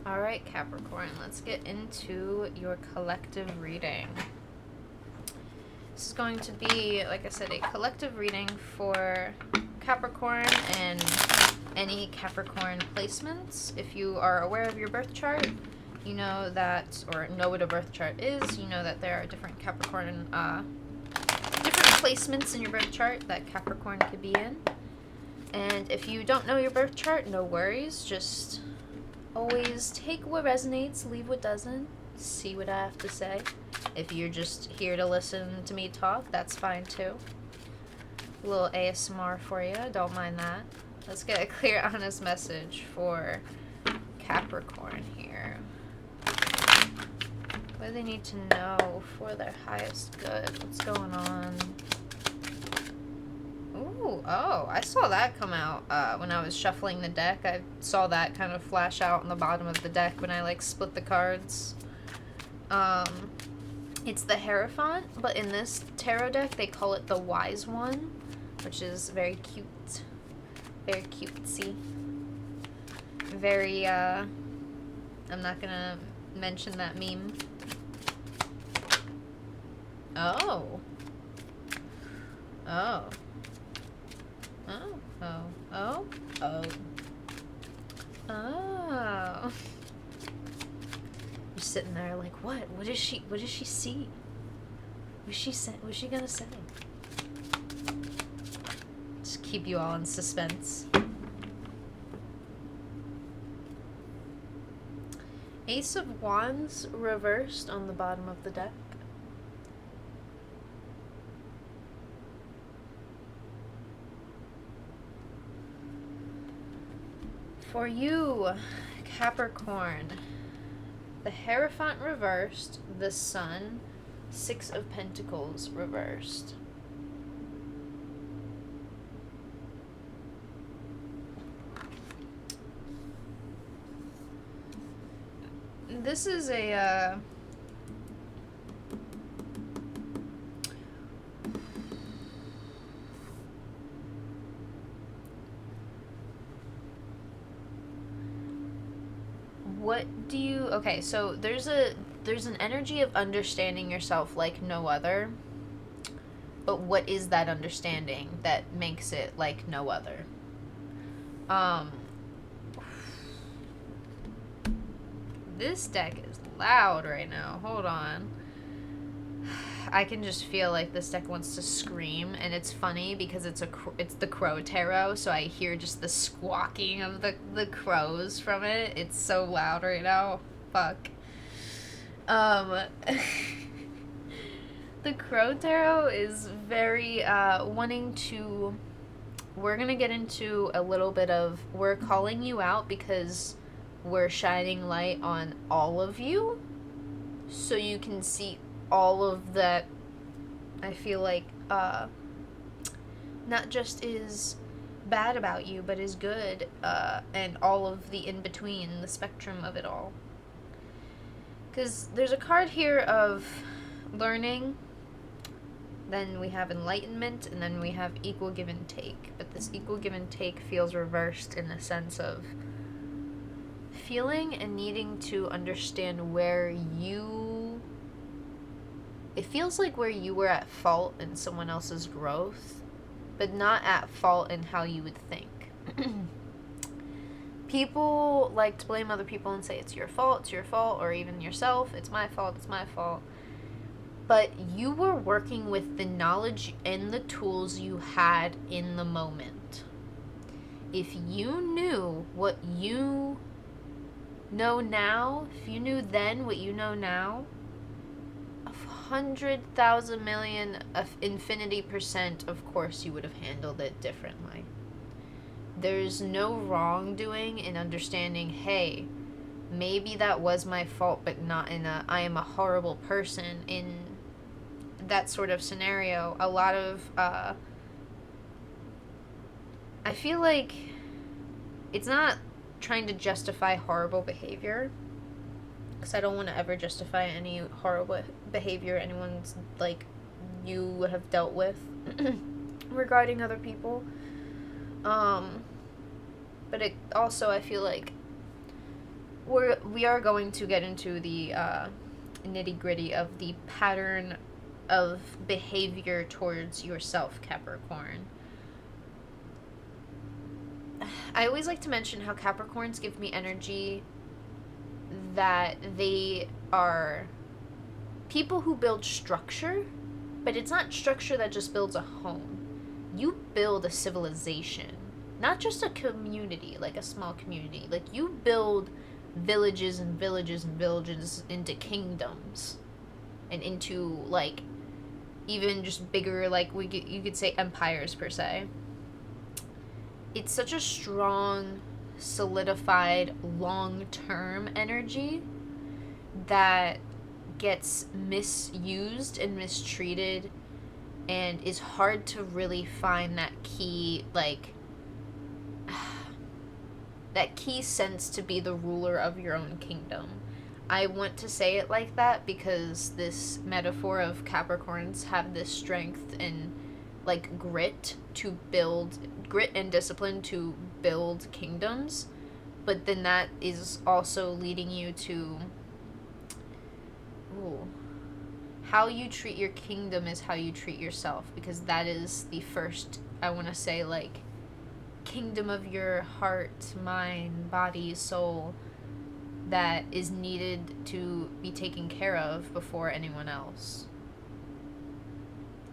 Alright, Capricorn, let's get into your collective reading. This is going to be, like I said, a collective reading for Capricorn and any Capricorn placements. If you are aware of your birth chart, you know that, or know what a birth chart is, you know that there are different Capricorn, different placements in your birth chart that Capricorn could be in. And if you don't know your birth chart, no worries, just always take what resonates, leave what doesn't, see what I have to say. If you're just here to listen to me talk, that's fine too. A little ASMR for you, don't mind that. Let's get a clear, honest message for Capricorn here. What do they need to know for their highest good? What's going on? Ooh, oh, I saw that come out when I was shuffling the deck. I saw that kind of flash out on the bottom of the deck when I, like, split the cards. It's the Hierophant, but in this tarot deck, they call it the Wise One, which is very cute. Very cutesy. Very, I'm not gonna mention that meme. Oh. Oh. Oh, oh, oh, oh. Oh. You're sitting there like, what? What does she see? What's she gonna say? Just keep you all in suspense. Ace of Wands reversed on the bottom of the deck. For you, Capricorn, the Hierophant reversed, the Sun, Six of Pentacles reversed. This is a, what do you, okay, so there's an energy of understanding yourself like no other, but what is that understanding that makes it like no other? This deck is loud right now. Hold on. I can just feel like this deck wants to scream, and it's funny because it's the Crow Tarot, so I hear just the squawking of the crows from it. It's so loud right now. Fuck. The Crow Tarot is very wanting to. We're gonna get into a little bit of, we're calling you out because we're shining light on all of you, so you can see all of that. I feel like not just is bad about you, but is good, and all of the in-between, the spectrum of it all. Because there's a card here of learning, then we have enlightenment, and then we have equal give and take. But this equal give and take feels reversed in the sense of feeling and needing to understand where you, it feels like where you were at fault in someone else's growth, but not at fault in how you would think. People like to blame other people and say it's your fault, or even yourself, it's my fault. But you were working with the knowledge and the tools you had in the moment. If you knew what you know now, if you knew then what you know now, 100,000 million of infinity%, of course you would have handled it differently. There's no wrongdoing in understanding, hey, maybe that was my fault, but not in a I am a horrible person. In that sort of scenario, a lot of I feel like it's not trying to justify horrible behavior, because I don't want to ever justify any horrible behavior anyone's, like, you have dealt with regarding other people. But it also, I feel like we are going to get into the nitty-gritty of the pattern of behavior towards yourself, Capricorn. I always like to mention how Capricorns give me energy that they are people who build structure, but it's not structure that just builds a home. You build a civilization, not just a community, like a small community. Like, you build villages and villages and villages into kingdoms and into, like, even just bigger, like, you could say empires per se. It's such a strong, solidified, long-term energy that gets misused and mistreated and is hard to really find that key, like, that key sense to be the ruler of your own kingdom. I want to say it like that because this metaphor of Capricorns have this strength and, like, grit and discipline to build kingdoms, but then that is also leading you to how you treat your kingdom is how you treat yourself, because that is the first, I want to say, like, kingdom of your heart, mind, body, soul that is needed to be taken care of before anyone else.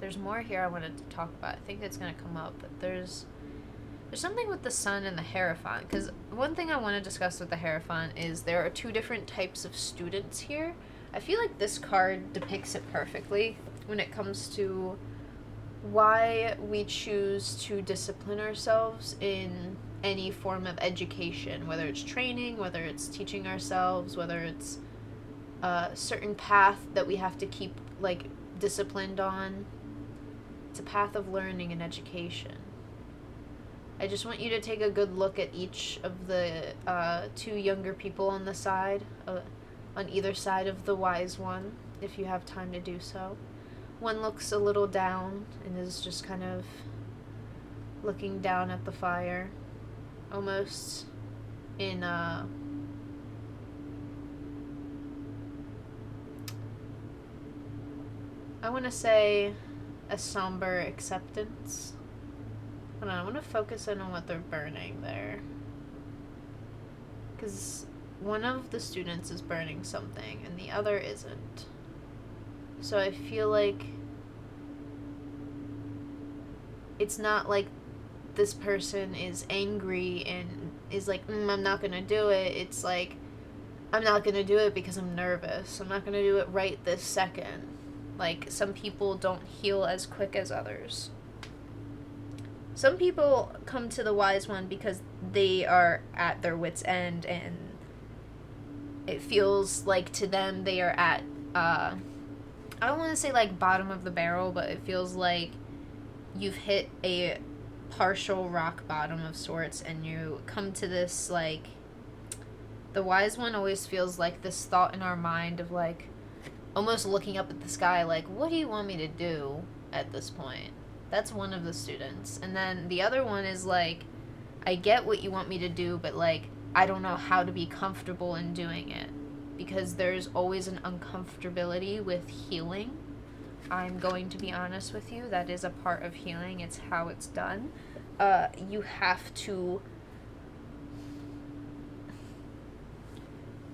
There's more here I wanted to talk about. I think it's going to come up, but there's something with the sun and the Hierophant, because one thing I want to discuss with the Hierophant is there are two different types of students here. I feel like this card depicts it perfectly when it comes to why we choose to discipline ourselves in any form of education, whether it's training, whether it's teaching ourselves, whether it's a certain path that we have to keep, like, disciplined on. It's a path of learning and education. I just want you to take a good look at each of the two younger people on the side, on either side of the wise one, if you have time to do so. One looks a little down and is just kind of looking down at the fire, almost in I want to say a somber acceptance. Hold on, I want to focus in on what they're burning there, because one of the students is burning something and the other isn't. So I feel like it's not like this person is angry and is like, I'm not gonna do it. It's like, I'm not gonna do it because I'm nervous. I'm not gonna do it right this second. Like, some people don't heal as quick as others. Some people come to the wise one because they are at their wit's end, and it feels like to them they are at, I don't want to say, like, bottom of the barrel, but it feels like you've hit a partial rock bottom of sorts, and you come to this, like, the wise one always feels like this thought in our mind of, like, almost looking up at the sky, like, what do you want me to do at this point? That's one of the students. And then the other one is like, I get what you want me to do, but, like, I don't know how to be comfortable in doing it, because there's always an uncomfortability with healing. I'm going to be honest with you, that is a part of healing. It's how it's done. You have to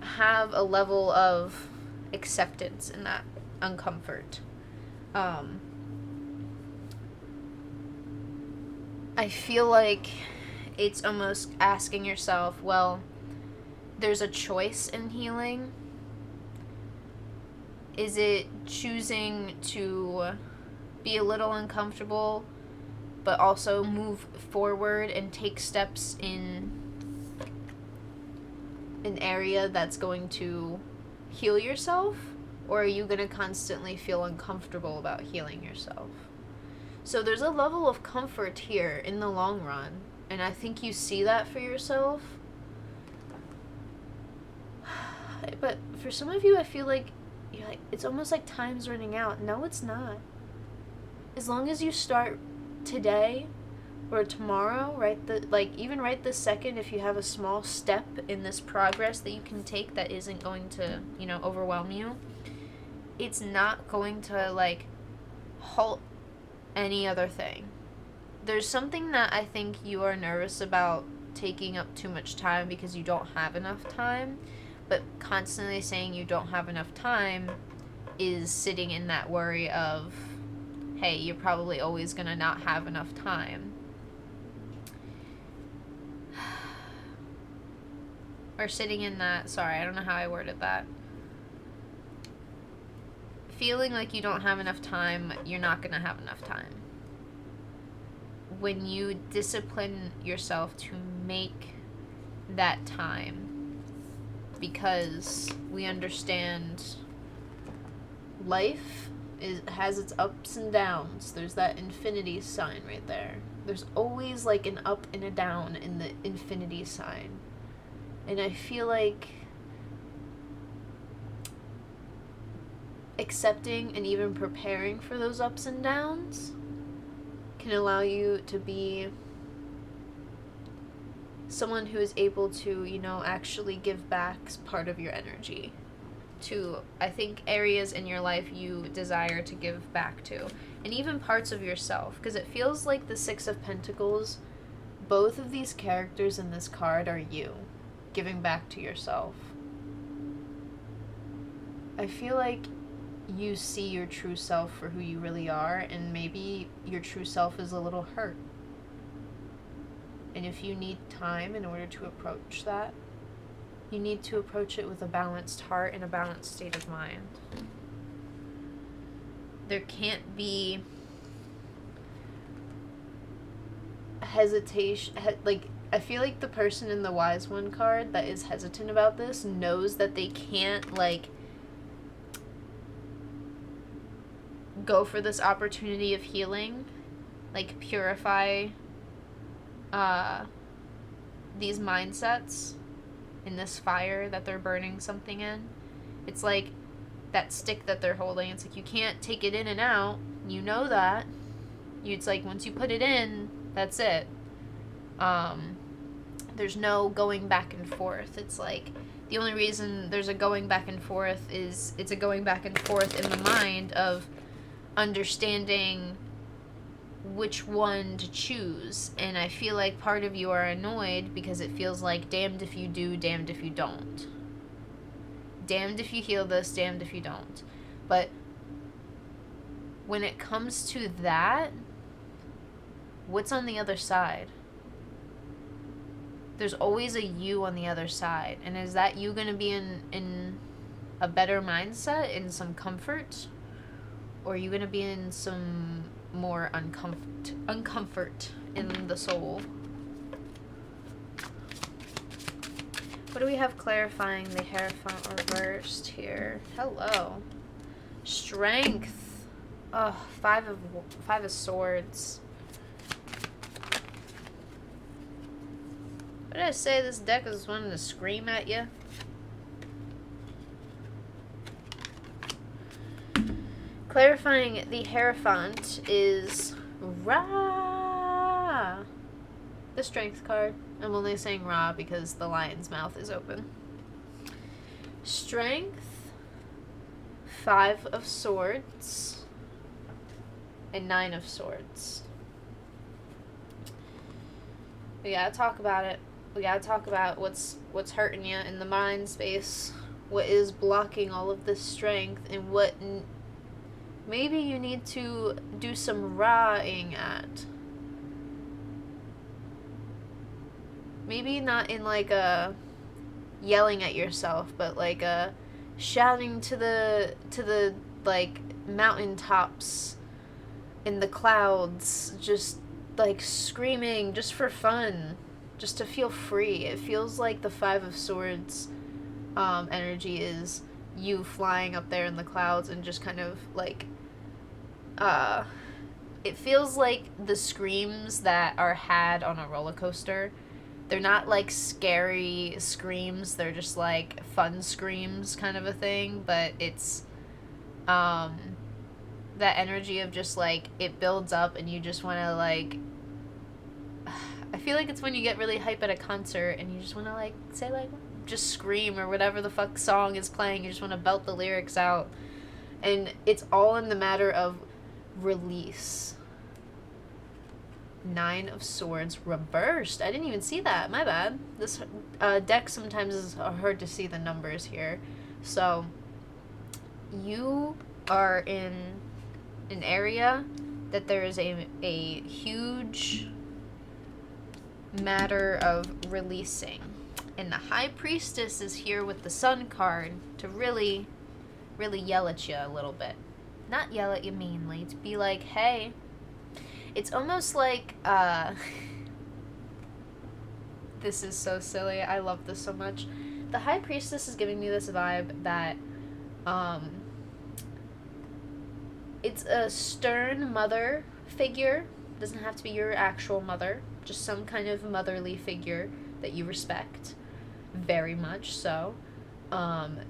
have a level of acceptance in that uncomfort. I feel like it's almost asking yourself, well, there's a choice in healing. Is it choosing to be a little uncomfortable, but also move forward and take steps in an area that's going to heal yourself? Or are you going to constantly feel uncomfortable about healing yourself? So there's a level of comfort here in the long run, and I think you see that for yourself. But for some of you, I feel like you're like, it's almost like time's running out. No, it's not. As long as you start today or tomorrow, even right this second, if you have a small step in this progress that you can take that isn't going to, overwhelm you, it's not going to, halt any other thing. There's something that I think you are nervous about taking up too much time because you don't have enough time, but constantly saying you don't have enough time is sitting in that worry of, hey, you're probably always going to not have enough time. Or sitting in that, sorry, I don't know how I worded that. Feeling like you don't have enough time, you're not going to have enough time. When you discipline yourself to make that time, because we understand life has its ups and downs. There's that infinity sign right there. There's always an up and a down in the infinity sign. And I feel like accepting and even preparing for those ups and downs can allow you to be someone who is able to, actually give back part of your energy to, I think, areas in your life you desire to give back to, and even parts of yourself, because it feels like the Six of Pentacles, both of these characters in this card are you giving back to yourself. I feel like you see your true self for who you really are, and maybe your true self is a little hurt. And if you need time in order to approach that, you need to approach it with a balanced heart and a balanced state of mind. There can't be hesitation, I feel like the person in the Wise One card that is hesitant about this knows that they can't, go for this opportunity of healing, purify these mindsets in this fire that they're burning something in. It's like that stick that they're holding. It's like you can't take it in and out. You know that. It's like once you put it in, that's it. There's no going back and forth. It's like the only reason there's a going back and forth is it's a going back and forth in the mind of understanding which one to choose. And I feel like part of you are annoyed because it feels like damned if you do, damned if you don't. Damned if you heal this, damned if you don't. But when it comes to that, what's on the other side? There's always a you on the other side. And is that you going to be in a better mindset, in some comfort? Or are you going to be in some more uncomfort in the soul? What do we have clarifying the Hierophant reversed here? Hello. Strength. Oh, five of Swords. What did I say? This deck is wanting to scream at you? Clarifying the Hierophant is Ra. The Strength card. I'm only saying Ra because the lion's mouth is open. Strength, 5 of Swords, and 9 of Swords. We gotta talk about it. We gotta talk about what's hurting you in the mind space. What is blocking all of this strength, and what maybe you need to do some Ra-ing at. Maybe not in a yelling at yourself, but a shouting to the mountaintops in the clouds, just screaming just for fun, just to feel free. It feels like the 5 of Swords energy is you flying up there in the clouds and just kind of it feels like the screams that are had on a roller coaster. They're not scary screams, they're just fun screams kind of a thing, but it's that energy of just it builds up and you just want to feel like it's when you get really hype at a concert and you just want to, like, say, like, just scream or whatever the fuck song is playing. You just want to belt the lyrics out. And it's all in the matter of release. 9 of Swords reversed. I didn't even see that. My bad. This deck sometimes is hard to see the numbers here. So, you are in an area that there is a huge matter of releasing. And the High Priestess is here with the Sun card to really, really yell at you a little bit. Not yell at you meanly. To be like, hey... It's almost like, this is so silly. I love this so much. The High Priestess is giving me this vibe that, it's a stern mother figure. Doesn't have to be your actual mother. Just some kind of motherly figure that you respect. Very much so.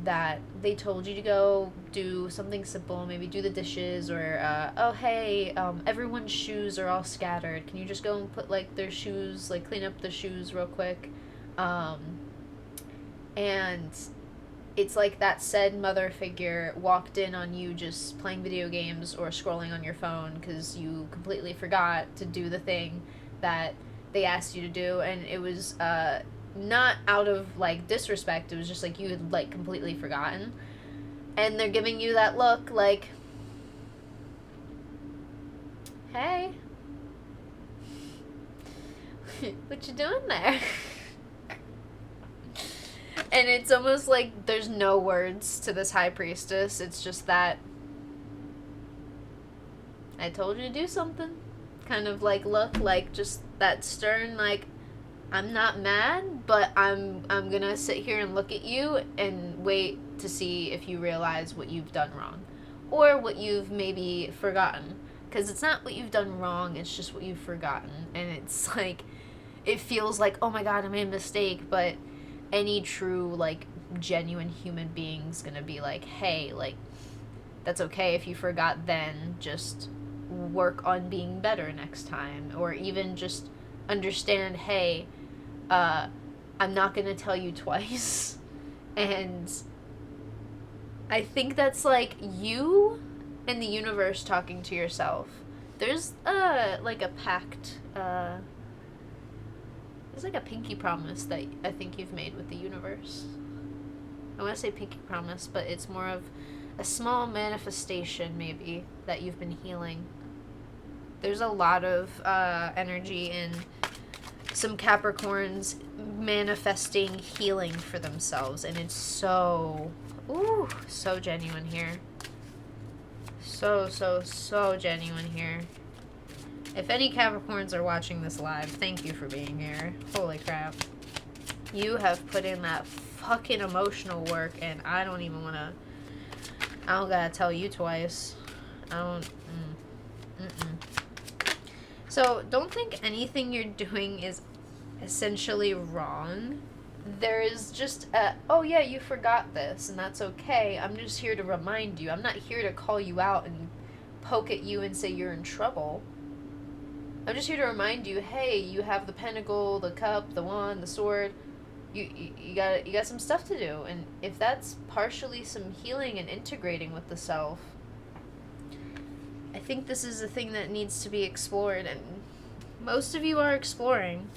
That they told you to go do something simple, maybe do the dishes, or, oh, hey, everyone's shoes are all scattered. Can you just go and put, like, their shoes, like, clean up the shoes real quick? And it's like that said mother figure walked in on you just playing video games or scrolling on your phone because you completely forgot to do the thing that they asked you to do, and it was, not out of, like, disrespect. It was just, like, you had, like, completely forgotten. And they're giving you that look, like, hey, what you doing there? And it's almost like there's no words to this High Priestess. It's just that, I told you to do something. Kind of, like, look, like, just that stern, like, I'm not mad, but I'm gonna sit here and look at you and wait to see if you realize what you've done wrong. Or what you've maybe forgotten. Because it's not what you've done wrong, it's just what you've forgotten. And it's like, it feels like, oh my god, I made a mistake, but any true, like, genuine human being's gonna be like, hey, like, that's okay if you forgot then, just work on being better next time. Or even just understand, hey, I'm not gonna tell you twice. And I think that's, like, you and the universe talking to yourself. There's, like, a pact, there's, like, a pinky promise that I think you've made with the universe. I want to say pinky promise, but it's more of a small manifestation, maybe, that you've been healing. There's a lot of, energy in some Capricorns manifesting healing for themselves, and it's so genuine here. So genuine here. If any Capricorns are watching this live, thank you for being here. Holy crap. You have put in that fucking emotional work, and I don't gotta tell you twice. So, don't think anything you're doing is essentially wrong. There is just oh yeah, you forgot this, and that's okay. I'm just here to remind you. I'm not here to call you out and poke at you and say you're in trouble. I'm just here to remind you, hey, you have the pentacle, the cup, the wand, the sword. You got some stuff to do, and if that's partially some healing and integrating with the self, I think this is a thing that needs to be explored, and most of you are exploring.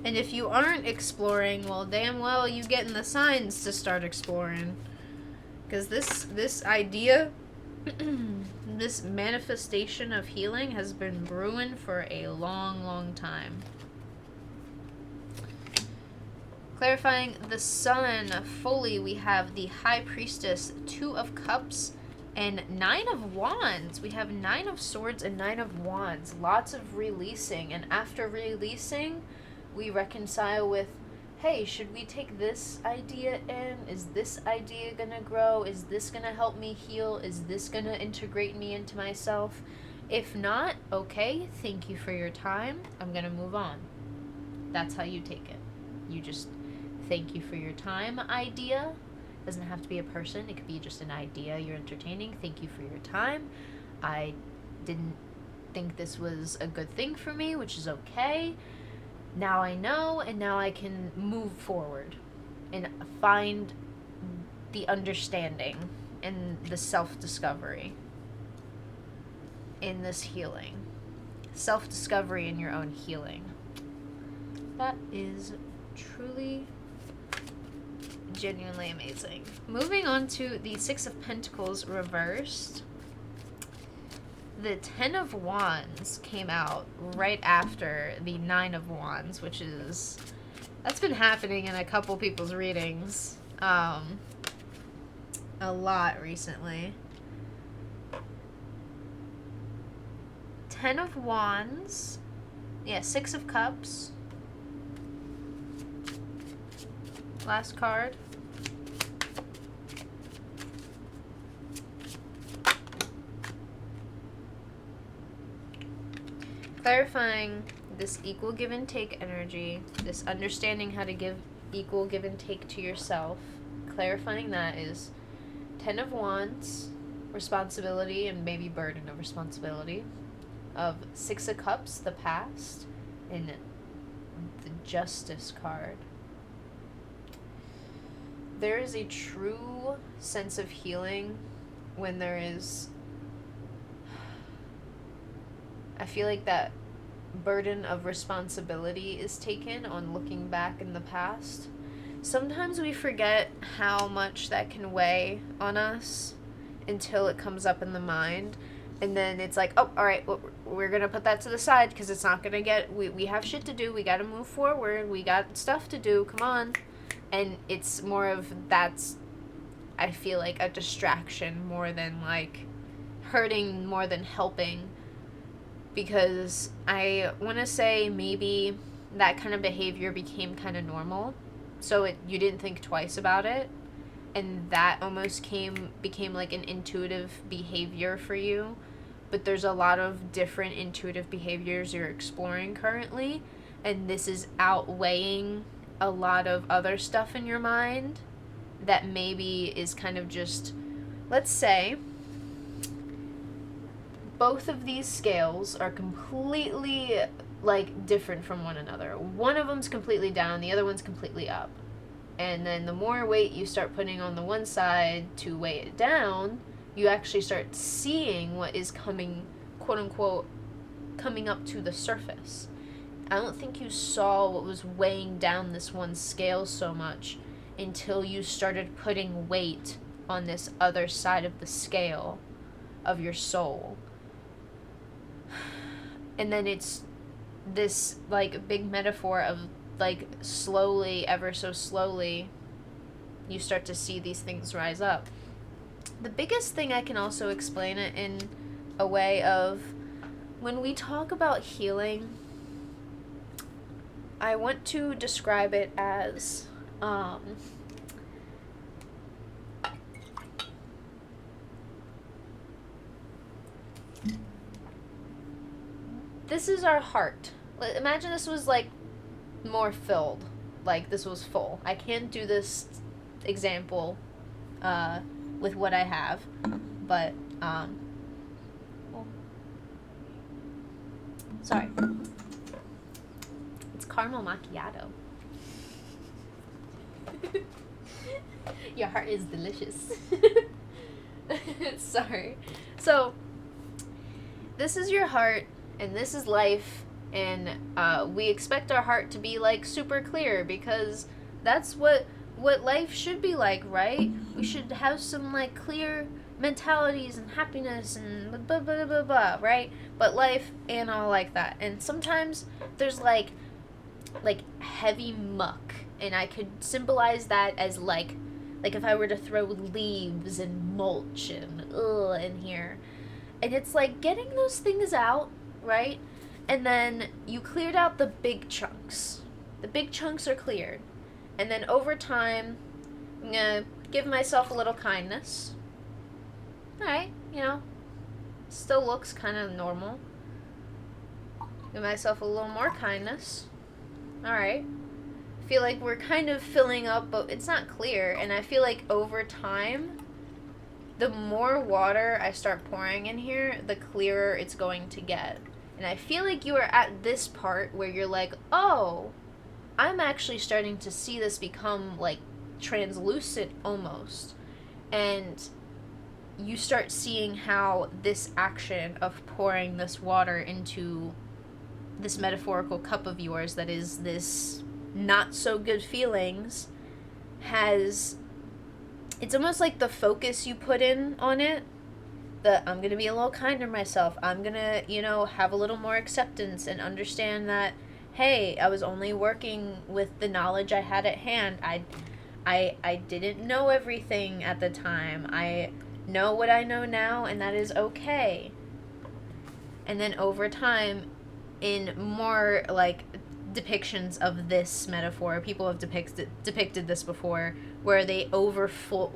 And if you aren't exploring, well, damn well you getting the signs to start exploring. Because this idea, this manifestation of healing has been brewing for a long, long time. Clarifying the sun fully, we have the High Priestess, 2 of Cups, and 9 of Wands. We have 9 of Swords and 9 of Wands. Lots of releasing, and after releasing, we reconcile with, hey, should we take this idea in? Is this idea gonna grow? Is this gonna help me heal? Is this gonna integrate me into myself? If not, okay, thank you for your time. I'm gonna move on. That's how you take it. You just, thank you for your time idea. Doesn't have to be a person. It could be just an idea you're entertaining. Thank you for your time. I didn't think this was a good thing for me, which is okay. Now I know, and now I can move forward and find the understanding and the self-discovery in this healing. Self-discovery in your own healing. That is truly, genuinely amazing. Moving on to the Six of Pentacles reversed. The Ten of Wands came out right after the Nine of Wands, which is... that's been happening in a couple people's readings. A lot recently. Ten of Wands. Yeah, Six of Cups. Last card. Clarifying this equal give and take energy, this understanding how to give equal give and take to yourself. Clarifying that is Ten of Wands, responsibility and maybe burden of responsibility. Of Six of Cups, the past, and the Justice card. There is a true sense of healing when there is... I feel like that burden of responsibility is taken on looking back in the past. Sometimes we forget how much that can weigh on us until it comes up in the mind. And then it's like, oh, all right, we're going to put that to the side because it's not going to get... We have shit to do. We got to move forward. We got stuff to do. Come on. And it's more of that's, I feel like, a distraction more than, like, hurting more than helping. Because I want to say maybe that kind of behavior became kind of normal. So you didn't think twice about it. And that almost became like an intuitive behavior for you. But there's a lot of different intuitive behaviors you're exploring currently. And this is outweighing a lot of other stuff in your mind that maybe is kind of just, let's say, both of these scales are completely, like, different from one another. One of them's completely down, the other one's completely up. And then the more weight you start putting on the one side to weigh it down, you actually start seeing what is coming, quote-unquote, coming up to the surface. I don't think you saw what was weighing down this one scale so much until you started putting weight on this other side of the scale of your soul. And then it's this, like, big metaphor of, like, slowly, ever so slowly, you start to see these things rise up. The biggest thing I can also explain it in a way of, when we talk about healing, I want to describe it as, this is our heart. Imagine this was, like, more filled. Like, this was full. I can't do this example with what I have, but, sorry. It's caramel macchiato. Your heart is delicious. Sorry. So, this is your heart, and this is life, and we expect our heart to be, like, super clear, because that's what life should be like, right? We should have some, like, clear mentalities and happiness and blah, blah, blah, blah, right? But life ain't all like that. And sometimes there's, like heavy muck, and I could symbolize that as, like if I were to throw leaves and mulch and in here. And it's like getting those things out, right? And then you cleared out the big chunks. The big chunks are cleared. And then over time, I'm going to give myself a little kindness. Alright, still looks kind of normal. Give myself a little more kindness. Alright. Feel like we're kind of filling up, but it's not clear. And I feel like over time, the more water I start pouring in here, the clearer it's going to get. And I feel like you are at this part where you're like, oh, I'm actually starting to see this become like translucent almost. And you start seeing how this action of pouring this water into this metaphorical cup of yours that is this not so good feelings has, it's almost like the focus you put in on it, that I'm going to be a little kinder to myself. I'm going to, you know, have a little more acceptance and understand that, hey, I was only working with the knowledge I had at hand. I didn't know everything at the time. I know what I know now, and that is okay. And then over time, in more like depictions of this metaphor, people have depicted this before, where they overflow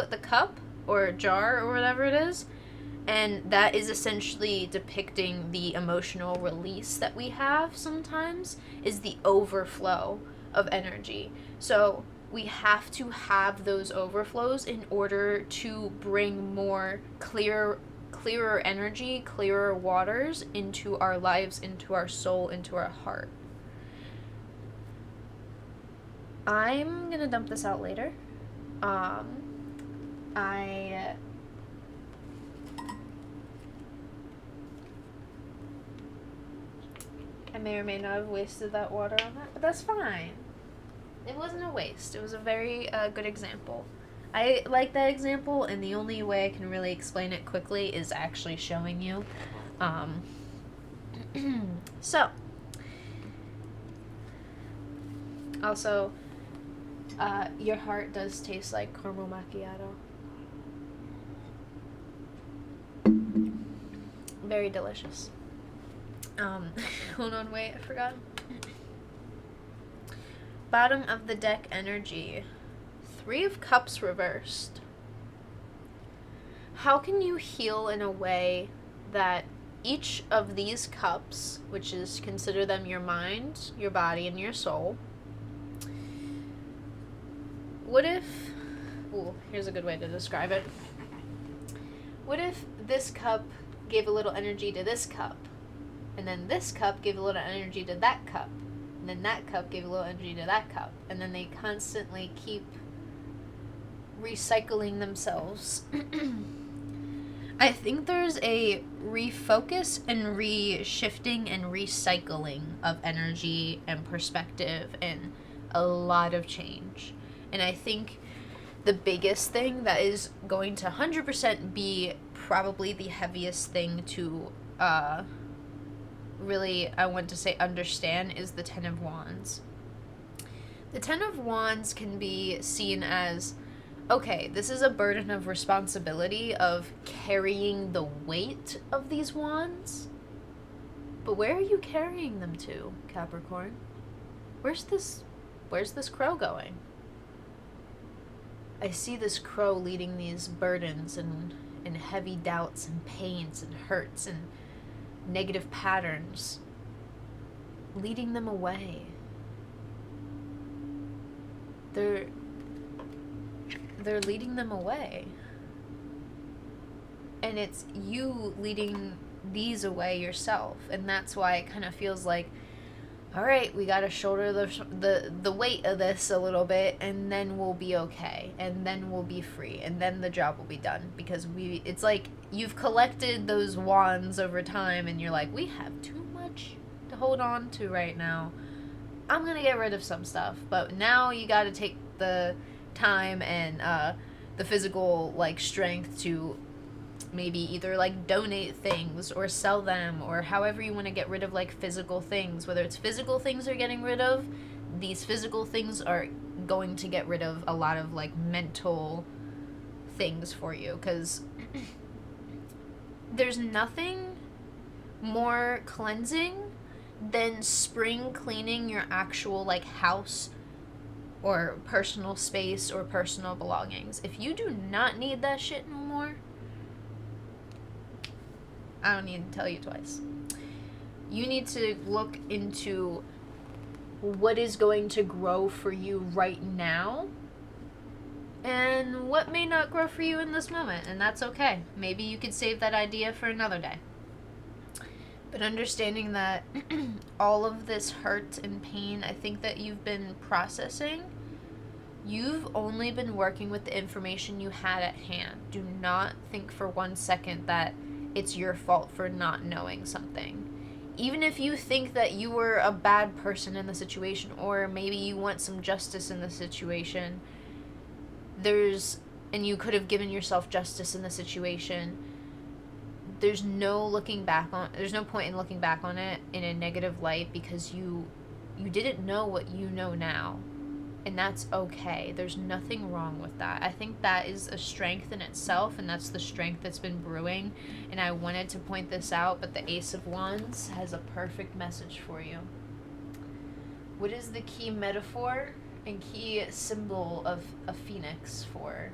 the cup or jar or whatever it is, and that is essentially depicting the emotional release that we have sometimes, is the overflow of energy. So we have to have those overflows in order to bring more clearer energy, clearer waters into our lives, into our soul, into our heart. I'm gonna dump this out later. I may or may not have wasted that water on that, but that's fine. It wasn't a waste. It was a very good example. I like that example, and the only way I can really explain it quickly is actually showing you. So, also, your heart does taste like caramel macchiato. Very delicious. Hold on, wait, I forgot. Bottom of the deck energy. 3 of Cups reversed. How can you heal in a way that each of these cups, which is, consider them your mind, your body, and your soul, what if, here's a good way to describe it. What if this cup gave a little energy to this cup, and then this cup gave a little energy to that cup, and then that cup gave a little energy to that cup, and then they constantly keep recycling themselves. I think there's a refocus and reshifting and recycling of energy and perspective and a lot of change. And I think the biggest thing that is going to 100% be probably the heaviest thing to really, I want to say, understand is the 10 of Wands. The 10 of Wands can be seen as, okay, this is a burden of responsibility of carrying the weight of these wands. But where are you carrying them to, Capricorn? Where's this crow going? I see this crow leading these burdens and heavy doubts and pains and hurts and negative patterns, leading them away. They're leading them away. And it's you leading these away yourself. And that's why it kind of feels like, all right, we got to shoulder the weight of this a little bit, and then we'll be okay. And then we'll be free. And then the job will be done. Because it's like you've collected those wands over time, and you're like, we have too much to hold on to right now. I'm going to get rid of some stuff. But now you got to take the time and the physical like strength to maybe either like donate things or sell them, or however you want to get rid of like physical things. Whether it's physical things you're getting rid of, these physical things are going to get rid of a lot of like mental things for you, because there's nothing more cleansing than spring cleaning your actual like house or personal space or personal belongings. If you do not need that shit no more, I don't need to tell you twice. You need to look into what is going to grow for you right now and what may not grow for you in this moment, and that's okay. Maybe you could save that idea for another day. But understanding that all of this hurt and pain, I think that you've been processing, you've only been working with the information you had at hand. Do not think for 1 second that it's your fault for not knowing something. Even if you think that you were a bad person in the situation, or maybe you want some justice in the situation, and you could have given yourself justice in the situation, there's no point in looking back on it in a negative light, because you didn't know what you know now. And that's okay. There's nothing wrong with that. I think that is a strength in itself, and that's the strength that's been brewing. And I wanted to point this out, but the Ace of Wands has a perfect message for you. What is the key metaphor and key symbol of a phoenix for?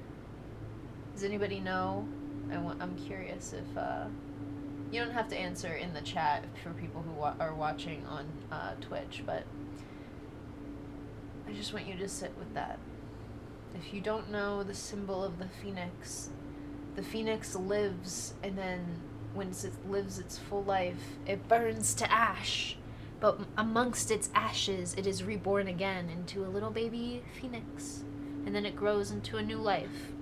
Does anybody know? I'm curious if... you don't have to answer in the chat for people who are watching on Twitch, but... I just want you to sit with that. If you don't know the symbol of the phoenix lives, and then when it lives its full life, it burns to ash. But amongst its ashes, it is reborn again into a little baby phoenix. And then it grows into a new life.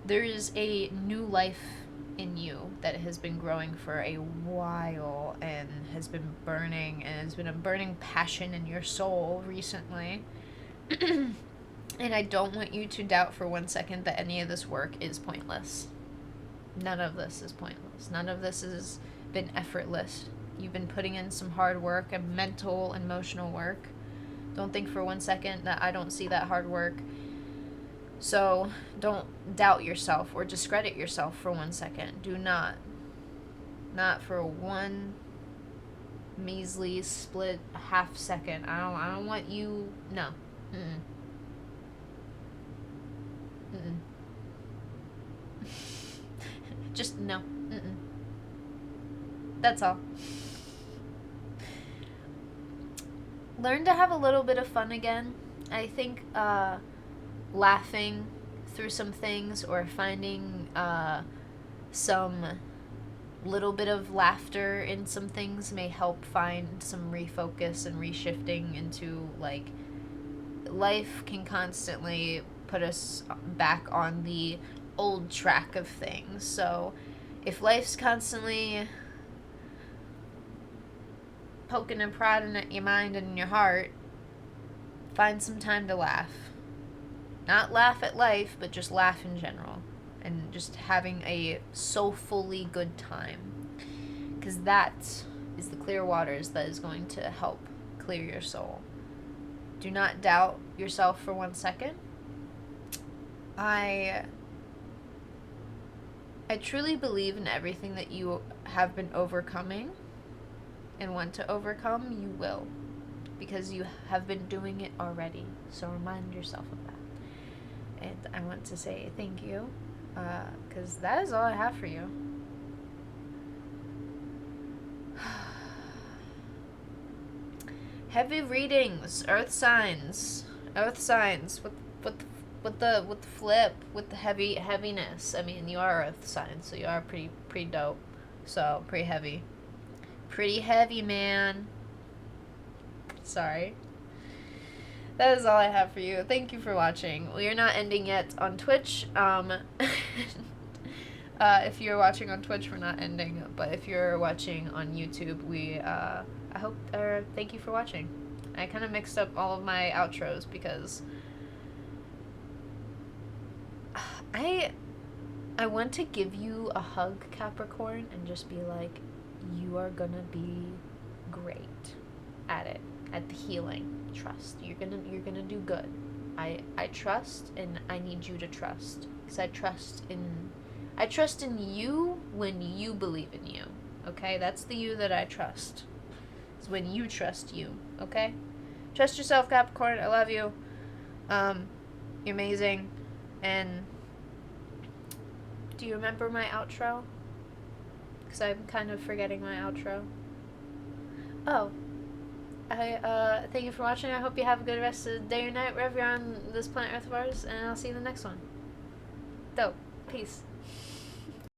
There is a new life in you that has been growing for a while and has been burning, and has been a burning passion in your soul recently. And I don't want you to doubt for 1 second that any of this work is pointless. None of this is pointless. None of this has been effortless. You've been putting in some hard work and mental, emotional work. Don't think for 1 second that I don't see that hard work. So don't doubt yourself or discredit yourself for 1 second. Do not. Not for one measly split half second. I don't want you. No. Mm-mm. Mm-mm. Just no. Mm-mm. That's all. Learn to have a little bit of fun again. I think laughing through some things, or finding some little bit of laughter in some things, may help find some refocus and reshifting into, like, life can constantly put us back on the old track of things. So if life's constantly poking and prodding at your mind and your heart, find some time to laugh. Not laugh at life, but just laugh in general. And just having a soulfully good time. Because that is the clear waters that is going to help clear your soul. Do not doubt yourself for 1 second. I truly believe in everything that you have been overcoming and want to overcome. You will. Because you have been doing it already. So remind yourself of that. And I want to say thank you, because that is all I have for you. Heavy readings, earth signs with the flip, with the heaviness. I mean, you are earth signs, so you are pretty dope. So pretty heavy, man. Sorry. That is all I have for you. Thank you for watching. We are not ending yet on Twitch. If you're watching on Twitch, we're not ending. But if you're watching on YouTube, thank you for watching. I kind of mixed up all of my outros because I want to give you a hug, Capricorn, and just be like, you are gonna be great at it. At the healing. Trust. You're gonna do good. I trust, and I need you to trust. Because I trust in you when you believe in you. Okay? That's the you that I trust. It's when you trust you. Okay? Trust yourself, Capricorn. I love you. You're amazing. And do you remember my outro? Because I'm kind of forgetting my outro. Oh. I thank you for watching. I hope you have a good rest of the day or night wherever you're on this planet Earth of ours, and I'll see you in the next one. Dope. Peace.